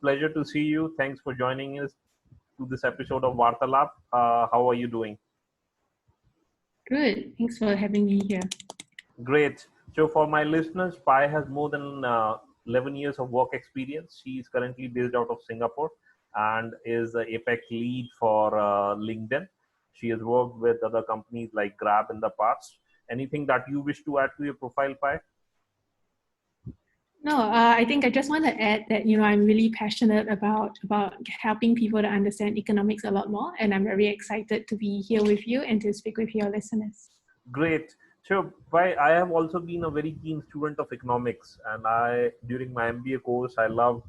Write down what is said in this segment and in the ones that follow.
Pleasure to see you. Thanks for joining us to this episode of Vaartaalaap. How are you doing? Good. Thanks for having me here. Great. So, for my listeners, Pai has more than 11 years of work experience. She is currently based out of Singapore and is the APEC lead for LinkedIn. She has worked with other companies like Grab in the past. Anything that you wish to add to your profile, Pai? No, I think I just want to add that I'm really passionate about helping people to understand economics a lot more, and I'm very excited to be here with you and to speak with your listeners. Great. So, I have also been a very keen student of economics, and during my MBA course, I loved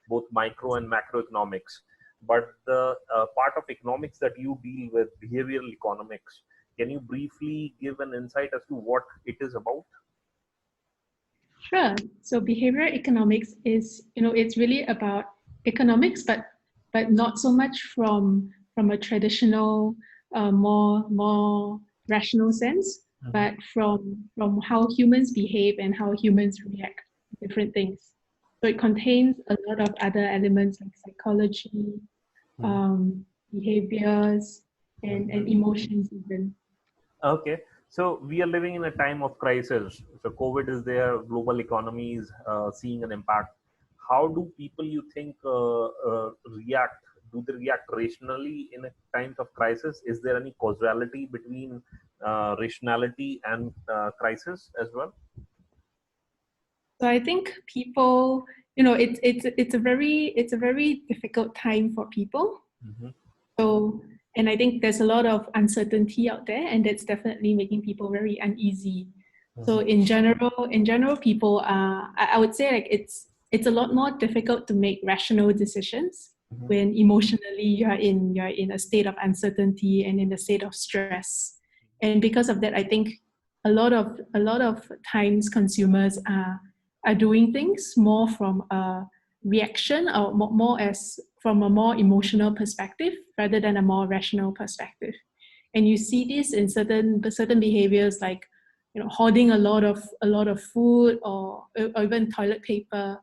both micro and macroeconomics. But the part of economics that you deal with, behavioral economics, can you briefly give an insight as to what it is about? Sure. So behavioral economics is, it's really about economics, but not so much from a traditional, more rational sense, but from how humans behave and how humans react to different things. So it contains a lot of other elements like psychology, behaviors, and emotions even. Okay. So we are living in a time of crisis. So COVID is there, global economy is seeing an impact. How do people, you think, react? Do they react rationally in a times of crisis? Is there any causality between rationality and crisis as well? So I think people, it's a very difficult time for people. So, and I think there's a lot of uncertainty out there, and that's definitely making people very uneasy. So in general, people are, I would say, like it's a lot more difficult to make rational decisions when emotionally you're in a state of uncertainty and in a state of stress. And because of that, I think a lot of times consumers are doing things more from a reaction or more as from a more emotional perspective rather than a more rational perspective. And you see this in certain behaviors like hoarding a lot of food or even toilet paper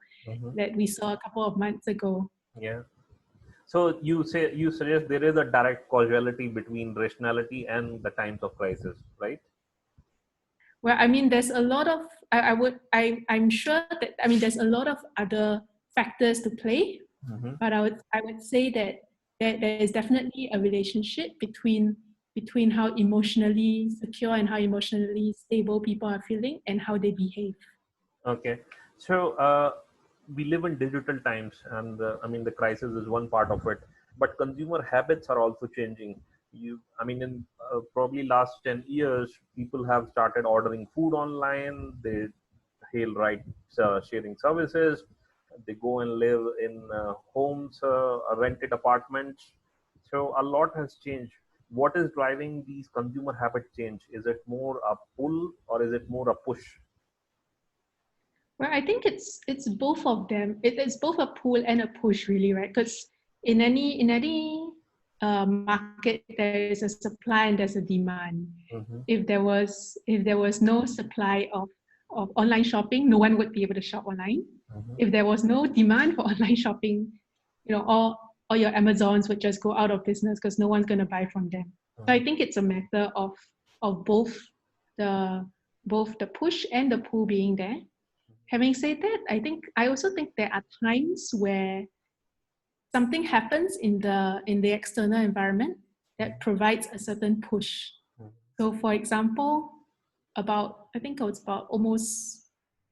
that we saw a couple of months ago. Yeah. So you suggest there is a direct causality between rationality and the times of crisis, right? Well, I mean, there's a lot of I'm sure that there's a lot of other factors to play, but I would say that there is definitely a relationship between how emotionally secure and how emotionally stable people are feeling and how they behave. Okay, so we live in digital times, and the crisis is one part of it. But consumer habits are also changing. In probably last 10 years, people have started ordering food online. They hail ride sharing services. They go and live in homes, rented apartments. So a lot has changed. What is driving these consumer habit change? Is it more a pull or is it more a push? Well, I think it's both of them. It's both a pull and a push, really, right? Because in any market, there is a supply and there's a demand. If there was no supply of online shopping, no one would be able to shop online. If there was no demand for online shopping, all your Amazons would just go out of business because no one's going to buy from them. So I think it's a matter of both the push and the pull being there. Having said that, I also think there are times where something happens in the external environment that provides a certain push. So, for example, I think it was about almost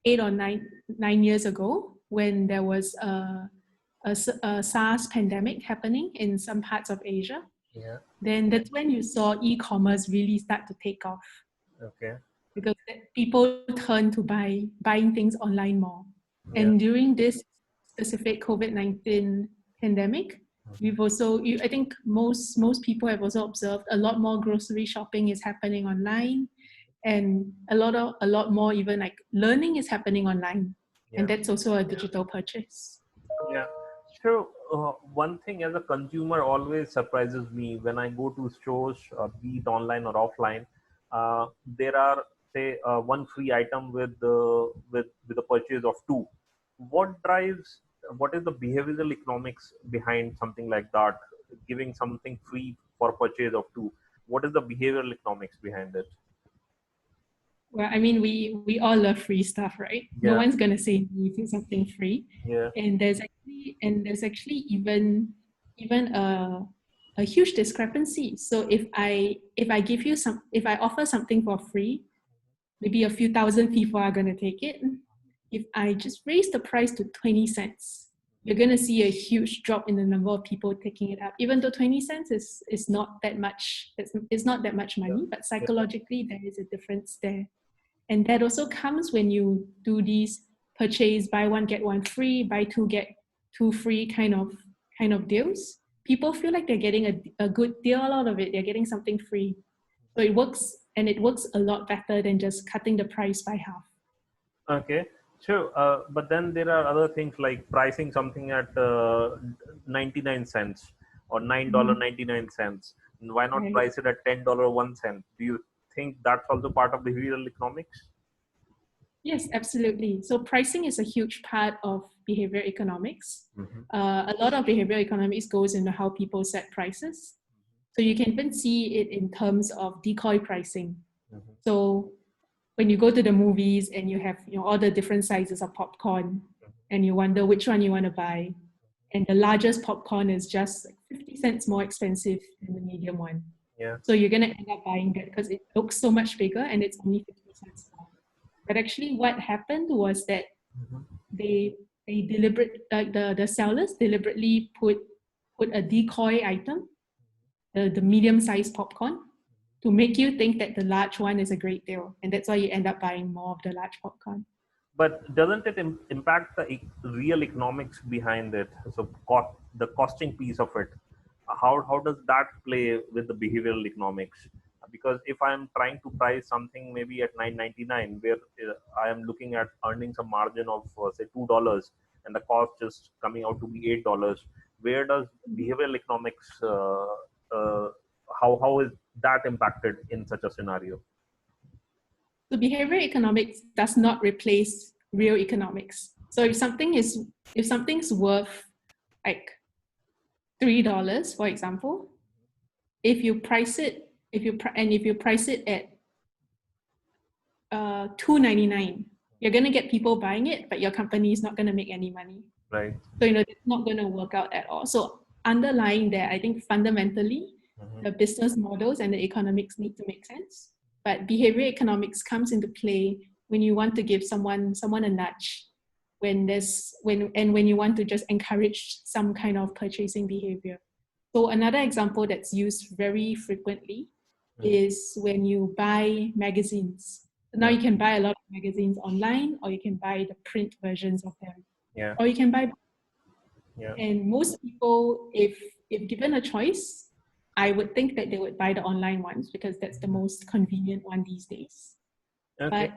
8 or 9 years ago when there was a SARS pandemic happening in some parts of Asia. Yeah. Then that's when you saw e-commerce really start to take off. Okay. Because people turn to buying things online more. Yeah. And during this specific COVID-19 pandemic, we've also, I think most people have also observed a lot more grocery shopping is happening online, and a lot more even like learning is happening online. Yeah. And that's also a digital purchase. Yeah. So one thing as a consumer always surprises me when I go to stores, be it online or offline. There are, say, one free item with the purchase of two. What drives what is the behavioral economics behind something like that? Giving something free for purchase of two. What is the behavioral economics behind it? Well, I mean, we all love free stuff, right? No Yeah, one's gonna say no to something free. yeah. And there's actually even a huge discrepancy. So if I offer something for free, maybe a few thousand people are gonna take it. If I just raise the price to 20 cents, you're gonna see a huge drop in the number of people taking it up. Even though 20 cents is not that much, it's not that much Yeah, money, but yeah. psychologically there is a difference there. And that also comes when you do these purchase, buy one get one free, buy two get two free kind of deals. People feel like they're getting a good deal out of it. They're getting something free. So it works, and it works a lot better than just cutting the price by half. Okay. So, but then there are other things like pricing something at 99 cents or Mhm. $9.99. Why not Right. price it at $10 1 cent? Do you think that's also part of behavioral economics? Yes, absolutely. So pricing is a huge part of behavioral economics. Mm-hmm. A lot of behavioral economics goes into how people set prices. So you can even see it in terms of decoy pricing. Mm-hmm. So when you go to the movies and you have all the different sizes of popcorn, and you wonder which one you want to buy, and the largest popcorn is just like 50 cents more expensive than the medium one. Yeah. So you're going to end up buying that because it looks so much bigger and it's only 50 cents more. But actually what happened was that Mm-hmm. they deliberate like the sellers deliberately put a decoy item, the medium sized popcorn, to make you think that the large one is a great deal, and that's why you end up buying more of the large popcorn. But doesn't it impact the real economics behind it? So the costing piece of it, how does that play with the behavioral economics? Because if I'm trying to price something maybe at 9.99, where I am looking at earning some margin of say $2, and the cost just coming out to be $8, where does behavioral economics how is that impacted in such a scenario? So behavioral economics does not replace real economics. So if something's worth like $3, for example, if you price it if you price it at $2.99, you're gonna get people buying it, but your company is not gonna make any money. Right. So it's not gonna work out at all. So underlying that, I think fundamentally, Mm-hmm. the business models and the economics need to make sense. But behavioral economics comes into play when you want to give someone a nudge, when you want to just encourage some kind of purchasing behavior. So another example that's used very frequently Mm-hmm. is when you buy magazines. So now Yeah. you can buy a lot of magazines online, or you can buy the print versions of them, Yeah. or you can buy. Yeah. And most people, if given a choice, I would think that they would buy the online ones because that's the most convenient one these days. Okay. But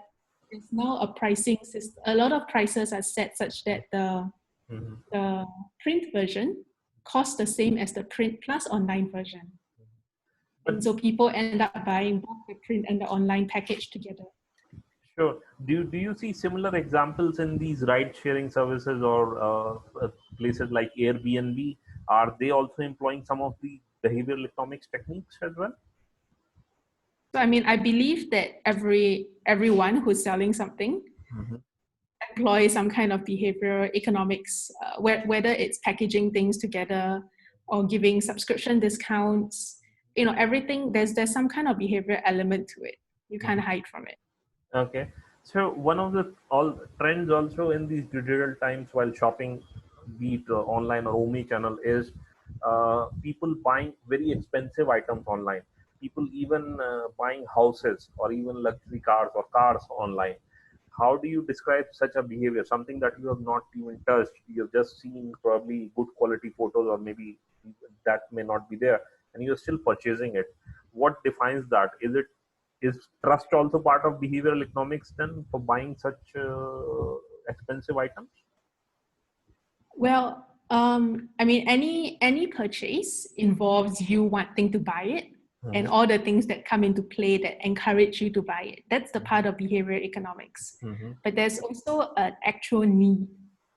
it's now a pricing system. A lot of prices are set such that Mhm. the print version costs the same as the print plus online version. But And so people end up buying both the print and the online package together. sure, do you see similar examples in these ride sharing services or places like Airbnb? Are they also employing some of the behavioral economics techniques as well? So I mean, I believe that everyone who's selling something Hmm. employ some kind of behavioral economics, whether it's packaging things together or giving subscription discounts. Everything there's some kind of behavioral element to it. You can't hide from it. Okay. So one of the all trends also in these digital times while shopping, be it online or omni-channel, is people buying very expensive items online. People even buying houses or even luxury cars or cars online. How do you describe such a behavior? Something that you have not even touched, you have just seen probably good quality photos, or maybe that may not be there, and you're still purchasing it. What defines that? Is trust also part of behavioral economics then for buying such expensive items? Well, I mean, any purchase involves you wanting to buy it and Hmm. all the things that come into play that encourage you to buy it. That's the part of behavioral economics. Hmm. But there's also an actual need.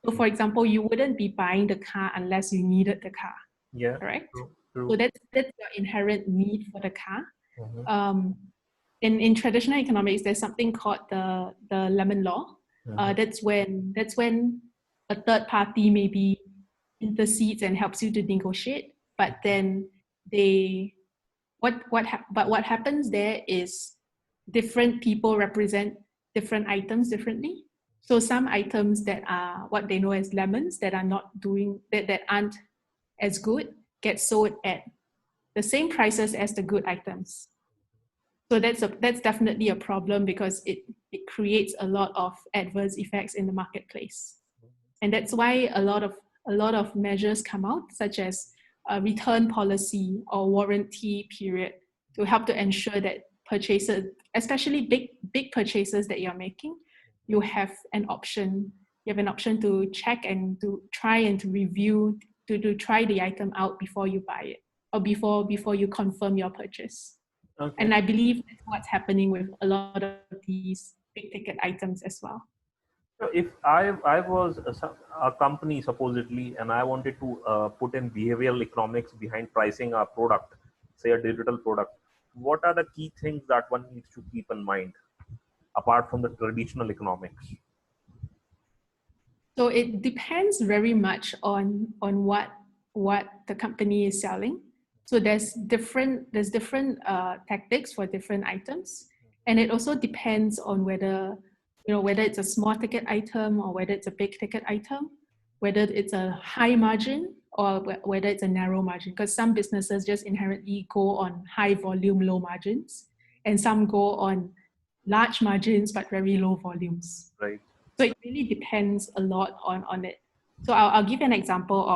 So for example, you wouldn't be buying the car unless you needed the car, Yeah. correct? True. True. So that's your inherent need for the car. Mm-hmm. In traditional economics, there's something called the lemon law. Mm-hmm. That's when a third party maybe intercedes and helps you to negotiate, but then they what happens there is different people represent different items differently. So some items that are what they know as lemons that are not doing that aren't as good get sold at the same prices as the good items. So that's definitely a problem because it creates a lot of adverse effects in the marketplace. And that's why a lot of measures come out, such as a return policy or warranty period, to help to ensure that purchases, especially big purchases that you're making, you have an option. You have an option to check and to try and to review, to try the item out before you buy it, or before you confirm your purchase. Okay. And I believe that's what's happening with a lot of these big ticket items as well. So if I was a company supposedly, and I wanted to put in behavioral economics behind pricing a product, say a digital product, what are the key things that one needs to keep in mind apart from the traditional economics? So it depends very much on what the company is selling. So there's different tactics for different items, and it also depends on whether it's a small ticket item or whether it's a big ticket item, whether it's a high margin or whether it's a narrow margin. Because some businesses just inherently go on high volume, low margins, and some go on large margins but very low volumes. Right. So it really depends a lot on it. So I'll give you an example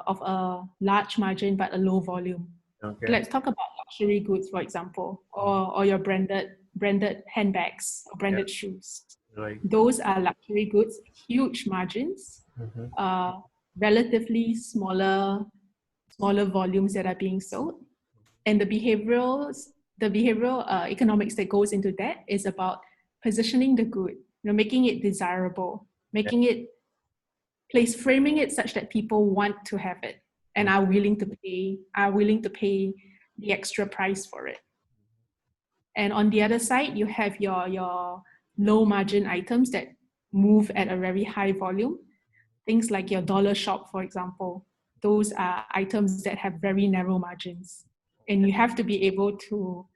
of a large margin but a low volume. Okay. Let's talk about luxury goods, for example, or your branded handbags or Yeah. branded shoes. Right. Those are luxury goods, huge margins, Mm-hmm. uh, relatively smaller volumes that are being sold. And the behavioral economics that goes into that is about positioning the good, making it desirable, Yeah. framing it such that people want to have it and are willing to pay the extra price for it. And on the other side, you have your low margin items that move at a very high volume. Things like your dollar shop, for example, those are items that have very narrow margins. And you have to be able to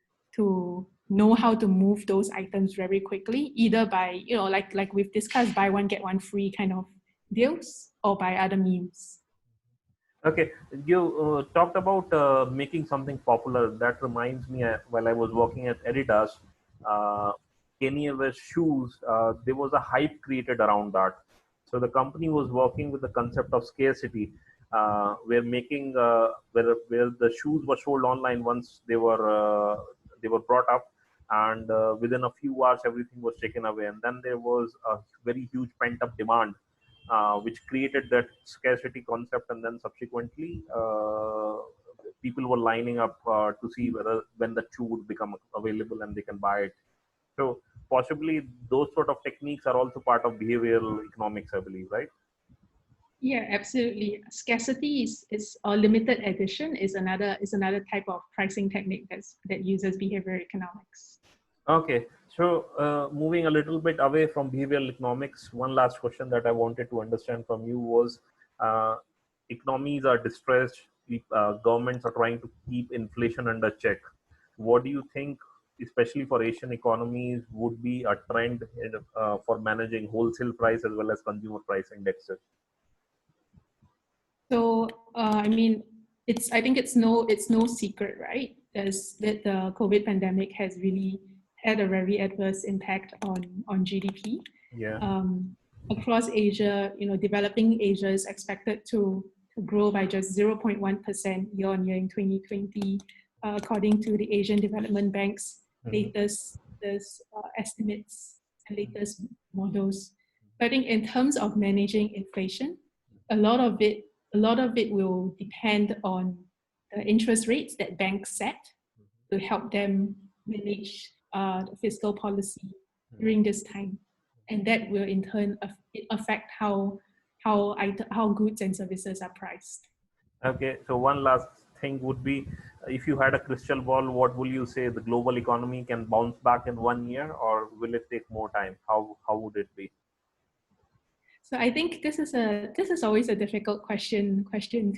know how to move those items very quickly, either by, like we've discussed, buy one, get one free kind of deals, or by other means. Okay, you talked about making something popular. That reminds me, while I was working at Adidas, uh, Kanye West shoes, there was a hype created around that. So the company was working with the concept of scarcity, where making where the shoes were sold online once they were brought up, and within a few hours everything was taken away, and then there was a very huge pent up demand, which created that scarcity concept, and then subsequently people were lining up to see whether when the shoe would become available and they can buy it. So possibly those sort of techniques are also part of behavioral economics, I believe, right? Yeah, absolutely. Scarcity is or limited edition is another type of pricing technique that uses behavioral economics. Okay, so moving a little bit away from behavioral economics, one last question that I wanted to understand from you was, uh, economies are distressed, governments are trying to keep inflation under check. What do you think, especially for Asian economies, would be a trend for managing wholesale price as well as consumer price indexes? So I mean, I think it's no secret, right? As that the COVID pandemic has really had a very adverse impact on GDP. Yeah. Across Asia, developing Asia is expected to grow by just 0.1% year on year in 2020, according to the Asian Development Bank's Hmm. latest estimates and latest models. But I think in terms of managing inflation, a lot of it a lot of it will depend on the interest rates that banks set to help them manage the fiscal policy during this time. And that will in turn affect how goods and services are priced. Okay, so one last thing would be, if you had a crystal ball, what will you say? The global economy can bounce back in 1 year, or will it take more time? How would it be? So I think this is always a difficult question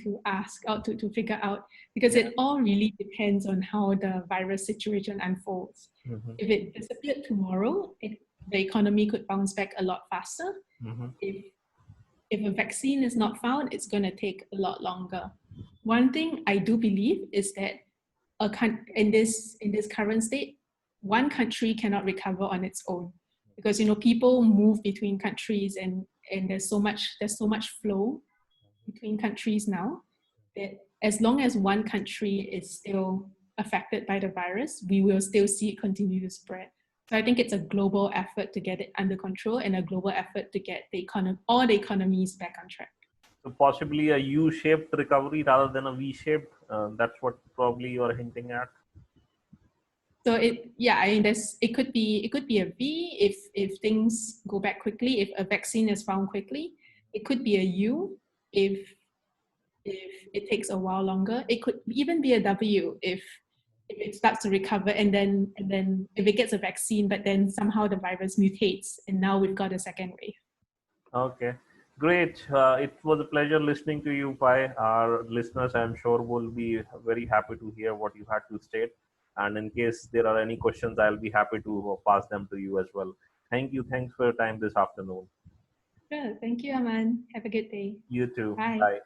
to ask or to figure out, because Yeah. it all really depends on how the virus situation unfolds. Mm-hmm. If it disappeared tomorrow, the economy could bounce back a lot faster. Mm-hmm. If a vaccine is not found, it's going to take a lot longer. One thing I do believe is that in this current state, one country cannot recover on its own, because people move between countries, and there's so much flow between countries now, that as long as one country is still affected by the virus, we will still see it continue to spread. So I think it's a global effort to get it under control, and a global effort to get all the economies back on track. So possibly a U-shaped recovery rather than a V-shaped. That's what probably you're hinting at. So I mean, it could be a V if things go back quickly, if a vaccine is found quickly. It could be a U if it takes a while longer. It could even be a W if it starts to recover, and then if it gets a vaccine, but then somehow the virus mutates, and now we've got a second wave. Okay, great. It was a pleasure listening to you, Pai. Our listeners, I'm sure, will be very happy to hear what you had to state. And in case there are any questions, I'll be happy to pass them to you as well. Thank you. Thanks for your time this afternoon. Sure. Thank you, Aman. Have a good day. You too. Bye. Bye.